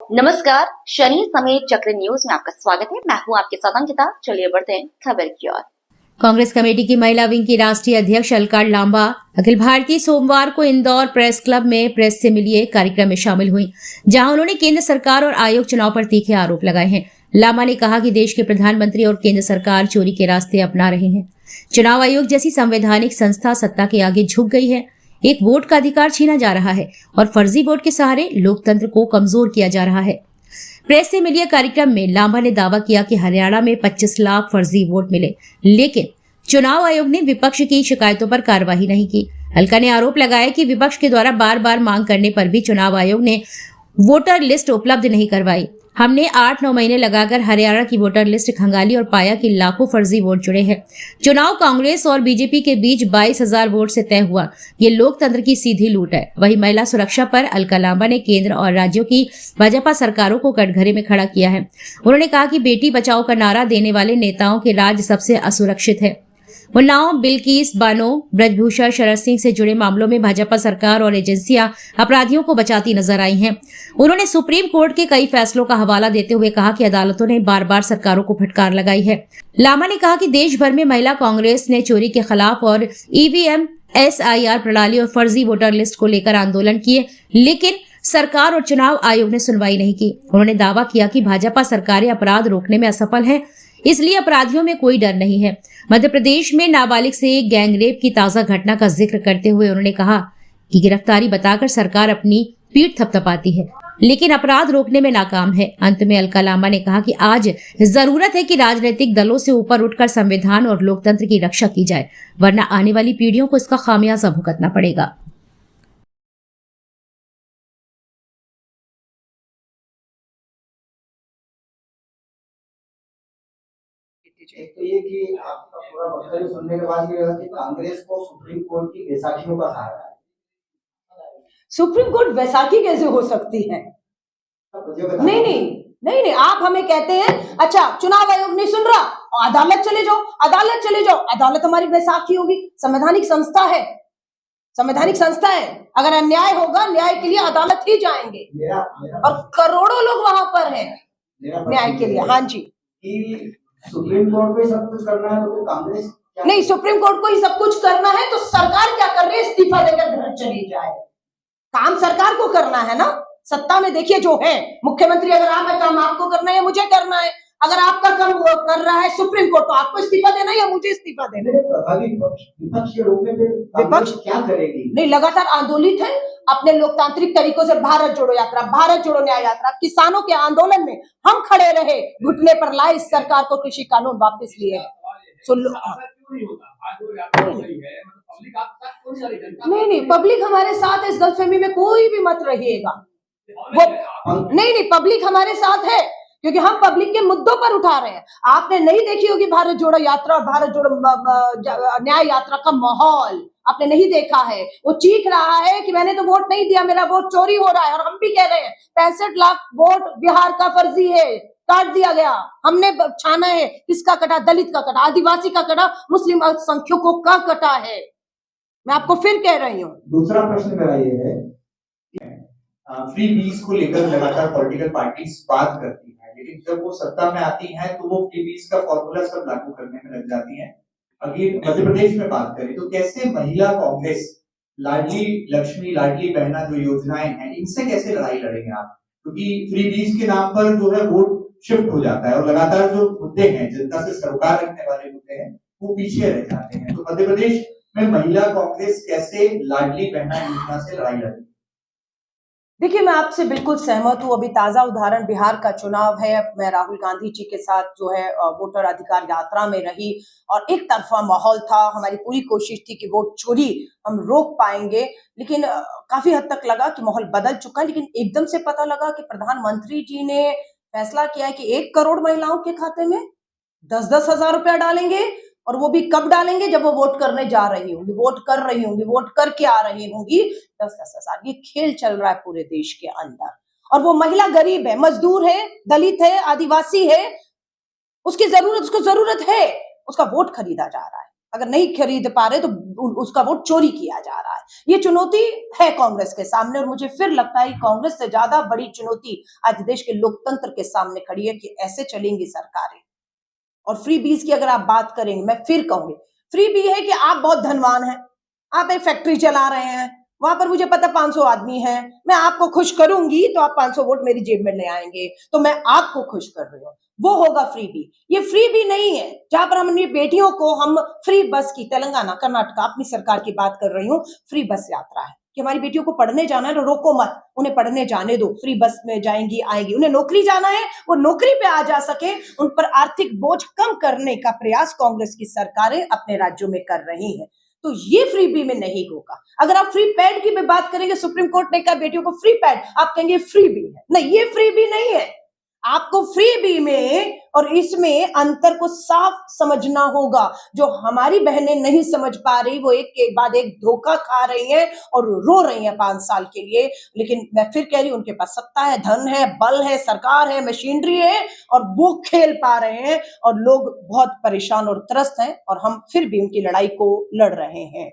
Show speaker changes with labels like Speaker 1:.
Speaker 1: नमस्कार, शनि समेत चक्र न्यूज में आपका स्वागत है। मैं हूं आपके साथ अंकिता। चलिए बढ़ते हैं खबर की ओर।
Speaker 2: कांग्रेस कमेटी की महिला विंग की राष्ट्रीय अध्यक्ष अलका लांबा अखिल भारतीय सोमवार को इंदौर प्रेस क्लब में प्रेस से मिलिए कार्यक्रम में शामिल हुई, जहां उन्होंने केंद्र सरकार और आयोग चुनाव पर तीखे आरोप लगाए हैं। लांबा ने कहा कि देश के प्रधानमंत्री और केंद्र सरकार चोरी के रास्ते अपना रहे हैं। चुनाव आयोग जैसी संवैधानिक संस्था सत्ता के आगे झुक गई है। एक वोट का अधिकार छीना जा रहा है और फर्जी वोट के सहारे लोकतंत्र को कमजोर किया जा रहा है। प्रेस से मिलिए कार्यक्रम में लांबा ने दावा किया कि हरियाणा में 25 लाख फर्जी वोट मिले, लेकिन चुनाव आयोग ने विपक्ष की शिकायतों पर कार्रवाई नहीं की। अलका ने आरोप लगाया कि विपक्ष के द्वारा बार बार मांग करने पर भी चुनाव आयोग ने वोटर लिस्ट उपलब्ध नहीं करवाई। हमने 8-9 महीने लगाकर हरियाणा की वोटर लिस्ट खंगाली और पाया कि लाखों फर्जी वोट जुड़े हैं। चुनाव कांग्रेस और बीजेपी के बीच 22,000 वोट से तय हुआ। ये लोकतंत्र की सीधी लूट है। वहीं महिला सुरक्षा पर अलका लांबा ने केंद्र और राज्यों की भाजपा सरकारों को कटघरे में खड़ा किया है। उन्होंने कहा कि बेटी बचाओ का नारा देने वाले नेताओं के राज्य सबसे असुरक्षित है। उन्नाव, बिल्किस बानो, ब्रजभूषण शरद सिंह से जुड़े मामलों में भाजपा सरकार और एजेंसियां अपराधियों को बचाती नजर आई हैं। उन्होंने सुप्रीम कोर्ट के कई फैसलों का हवाला देते हुए कहा कि अदालतों ने बार बार सरकारों को फटकार लगाई है। लांबा ने कहा कि देश भर में महिला कांग्रेस ने चोरी के खिलाफ और ईवीएम, SIR प्रणाली और फर्जी वोटर लिस्ट को लेकर आंदोलन किए, लेकिन सरकार और चुनाव आयोग ने सुनवाई नहीं की। उन्होंने दावा किया कि भाजपा सरकारें अपराध रोकने में असफल है, इसलिए अपराधियों में कोई डर नहीं है। मध्य प्रदेश में नाबालिग से गैंगरेप की ताजा घटना का जिक्र करते हुए उन्होंने कहा कि गिरफ्तारी बताकर सरकार अपनी पीठ थपथपाती है, लेकिन अपराध रोकने में नाकाम है। अंत में अलका लांबा ने कहा कि आज जरूरत है कि राजनीतिक दलों से ऊपर उठकर संविधान और लोकतंत्र की रक्षा की जाए, वरना आने वाली पीढ़ियों को इसका खामियाजा भुगतना पड़ेगा।
Speaker 3: एक तो ये कि आपका पूरा वक्तव्य सुनने के बाद ये लगा कि कांग्रेस को सुप्रीम कोर्ट की बैसाखियों का सहारा है।
Speaker 4: सुप्रीम कोर्ट बैसाखी कैसे हो सकती है? नहीं, आप हमें कहते हैं अच्छा चुनाव आयोग नहीं सुन रहा, अदालत चले जाओ। अदालत हमारी बैसाखी होगी? संवैधानिक संस्था है। अगर अन्याय होगा, न्याय के लिए अदालत ही जाएंगे। और करोड़ों लोग वहां पर हैं न्याय के लिए। हाँ जी,
Speaker 3: सुप्रीम कोर्ट को ही सब कुछ करना है तो कांग्रेस
Speaker 4: नहीं, सुप्रीम कोर्ट को ही सब कुछ करना है तो सरकार क्या कर रही है? इस्तीफा देकर घर चली जाए। काम सरकार को करना है ना। सत्ता में देखिए जो है मुख्यमंत्री, अगर आप है काम आपको करना है या मुझे करना है। अगर आपका काम वो कर रहा है सुप्रीम कोर्ट, तो आपको इस्तीफा देना है या मुझे इस्तीफा देना है?
Speaker 3: विपक्ष के रूप में विपक्ष क्या करेगी?
Speaker 4: नहीं, लगातार आंदोलित है अपने लोकतांत्रिक तरीकों से। भारत जोड़ो यात्रा, भारत जोड़ो न्याय यात्रा, किसानों के आंदोलन में हम खड़े रहे, घुटने पर लाए इस सरकार को कृषि कानून वापस लिए। नहीं, पब्लिक हमारे साथ है। इस गलतफहमी में कोई भी मत रहिएगा। नहीं, पब्लिक हमारे साथ है क्योंकि हम पब्लिक के मुद्दों पर उठा रहे हैं। आपने नहीं देखी होगी भारत जोड़ो यात्रा और भारत जोड़ो न्याय यात्रा का माहौल, आपने नहीं देखा है। वो चीख रहा है कि मैंने तो वोट नहीं दिया, मेरा वोट चोरी हो रहा है। और हम भी कह रहे हैं 65 लाख वोट बिहार का फर्जी है, काट दिया गया। हमने छाना है, किसका कटा? दलित का कटा, आदिवासी का कटा, मुस्लिम अल्पसंख्यकों का कटा है। मैं आपको फिर कह रही हूँ।
Speaker 3: दूसरा प्रश्न मेरा ये है, फ्री बीज को लेकर लगातार पॉलिटिकल पार्टीज बात करती है, लेकिन जब वो सत्ता में आती हैं तो वो फ्री बीज का फॉर्मूला सब लागू करने में लग जाती हैं। अगर मध्य प्रदेश में बात करें तो कैसे महिला कांग्रेस लाडली लक्ष्मी, लाडली बहना जो योजनाएं हैं, इनसे कैसे लड़ाई लड़ेंगे आप? क्योंकि फ्री बीज के नाम पर जो है वोट शिफ्ट हो जाता है और लगातार जो मुद्दे हैं, जनता से सरोकार रखने वाले मुद्दे हैं, वो पीछे रह जाते हैं। तो मध्य प्रदेश में महिला कांग्रेस कैसे लाडली बहना योजना से लड़ाई लड़ेगी?
Speaker 4: देखिए, मैं आपसे बिल्कुल सहमत हूँ। अभी ताजा उदाहरण बिहार का चुनाव है। मैं राहुल गांधी जी के साथ जो है वोटर अधिकार यात्रा में रही और एक तरफा माहौल था। हमारी पूरी कोशिश थी कि वोट चोरी हम रोक पाएंगे, लेकिन काफी हद तक लगा कि माहौल बदल चुका है। लेकिन एकदम से पता लगा कि प्रधानमंत्री जी ने फैसला किया है कि 1 करोड़ महिलाओं के खाते में 10-10 हजार रुपया डालेंगे, और वो भी कब डालेंगे? जब वो वोट करने जा रही होंगी, वोट कर रही होंगी, वोट करके आ रही होंगी। 10-10 हजार, ये खेल चल रहा है पूरे देश के अंदर। और वो महिला गरीब है, मजदूर है, दलित है, आदिवासी है, उसको जरूरत है, उसका वोट खरीदा जा रहा है। अगर नहीं खरीद पा रहे तो उसका वोट चोरी किया जा रहा है। ये चुनौती है कांग्रेस के सामने और मुझे फिर लगता है कि कांग्रेस से ज्यादा बड़ी चुनौती आज देश के लोकतंत्र के सामने खड़ी है कि ऐसे चलेंगी सरकारें। और फ्री बीज की अगर आप बात करेंगे, मैं फिर कहूंगी, फ्री बी है कि आप बहुत धनवान हैं, आप एक फैक्ट्री चला रहे हैं, वहां पर मुझे पता 500 आदमी हैं, मैं आपको खुश करूंगी तो आप 500 वोट मेरी जेब में ले आएंगे, तो मैं आपको खुश कर रही हूं, वो होगा फ्री बी। ये फ्री बी नहीं है जहां पर हम अपनी बेटियों को हम फ्री बस की, तेलंगाना कर्नाटका अपनी सरकार की बात कर रही हूँ, फ्री बस यात्रा है कि हमारी बेटियों को पढ़ने जाना है तो रोको मत, उन्हें पढ़ने जाने दो, फ्री बस में जाएंगी आएंगी। उन्हें नौकरी जाना है, वो नौकरी पे आ जा सके, उन पर आर्थिक बोझ कम करने का प्रयास कांग्रेस की सरकारें अपने राज्यों में कर रही हैं। तो ये फ्री बी में नहीं होगा। अगर आप फ्री पैड की भी बात करेंगे, सुप्रीम कोर्ट ने कहा बेटियों को फ्री पैड, आप कहेंगे फ्री बी है, नहीं ये फ्री बी नहीं है। आपको फ्री बी में और इसमें अंतर को साफ समझना होगा। जो हमारी बहनें नहीं समझ पा रही, वो एक के बाद एक धोखा खा रही हैं और रो रही हैं 5 साल के लिए। लेकिन मैं फिर कह रही हूं, उनके पास सत्ता है, धन है, बल है, सरकार है, मशीनरी है और वो खेल पा रहे हैं और लोग बहुत परेशान और त्रस्त हैं और हम फिर भी उनकी लड़ाई को लड़ रहे हैं।